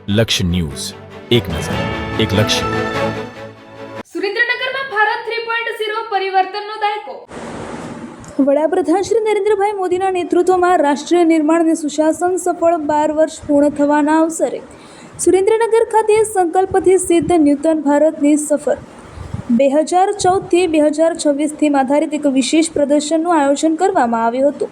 લક્ષ્ય ન્યૂઝ, એક નજર, એક લક્ષ્ય. સુરેન્દ્રનગરમાં ભારત 3.0 પરિવર્તનનો દાયકો. વડાપ્રધાન શ્રી નરેન્દ્રભાઈ મોદીના નેતૃત્વમાં રાષ્ટ્રીય નિર્માણ અને સુશાસન સફળ 12 વર્ષ પૂર્ણ થવાના અવસરે સુરેન્દ્રનગર ખાતે સંકલ્પથી સિદ્ધ નૂતન ભારતની સફર 2014થી 2026 આધારિત એક વિશેષ પ્રદર્શનનું આયોજન કરવામાં આવ્યું હતું.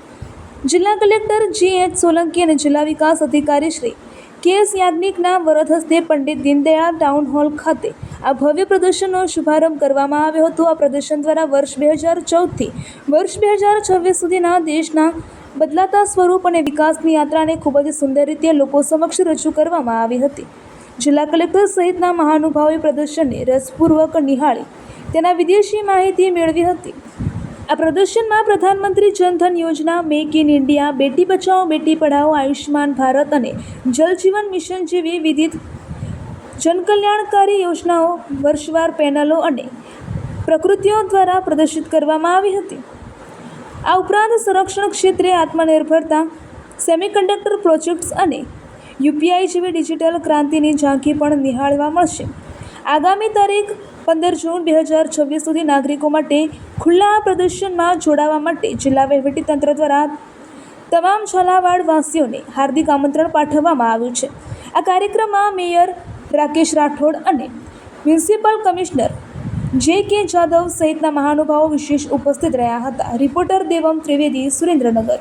જિલ્લા કલેક્ટર G.H. સોલંકી અને જિલ્લા વિકાસ અધિકારી શ્રી K.S. યાજ્ઞિકના વરદ હસ્તે પંડિત દીનદયાળ ટાઉન હોલ ખાતે આ ભવ્ય પ્રદર્શનનો શુભારંભ કરવામાં આવ્યો હતો. આ પ્રદર્શન દ્વારા વર્ષ 2014થી વર્ષ 2026 સુધીના દેશના બદલાતા સ્વરૂપ અને વિકાસની યાત્રાને ખૂબ જ સુંદર રીતે લોકો સમક્ષ રજૂ કરવામાં આવી હતી. જિલ્લા કલેક્ટર સહિતના મહાનુભાવોએ પ્રદર્શનને રસપૂર્વક નિહાળી તેના વિદેશી માહિતી મેળવી હતી. આ પ્રદર્શનમાં પ્રધાનમંત્રી જનધન યોજના, make in India, Beti Bachao Beti Padhao, Ayushman Bharat અને જલ જીવન મિશન જેવી વિવિધ જનકલ્યાણકારી યોજનાઓ, વર્ષવાર પેનલો અને પ્રકૃતિઓ દ્વારા પ્રદર્શિત કરવામાં આવી હતી. આ ઉપરાંત સંરક્ષણ ક્ષેત્રે આત્મનિર્ભરતા, સેમિકન્ડક્ટર પ્રોજેક્ટ્સ અને UPI જેવી ડિજિટલ ક્રાંતિની ઝાંખી પણ નિહાળવા મળશે. આગામી તારીખ 15 જૂન 2026 સુધી નાગરિકો માટે ખુલ્લા આ પ્રદર્શનમાં જોડાવા માટે જિલ્લા વહીવટીતંત્ર દ્વારા તમામ ઝાલાવાડ વાસીઓને હાર્દિક આમંત્રણ પાઠવવામાં આવ્યું છે. આ કાર્યક્રમમાં મેયર રાકેશ રાઠોડ અને મ્યુનિસિપલ કમિશનર J.K. જાદવ સહિતના મહાનુભાવો વિશેષ ઉપસ્થિત રહ્યા હતા. રિપોર્ટર દેવમ ત્રિવેદી, સુરેન્દ્રનગર.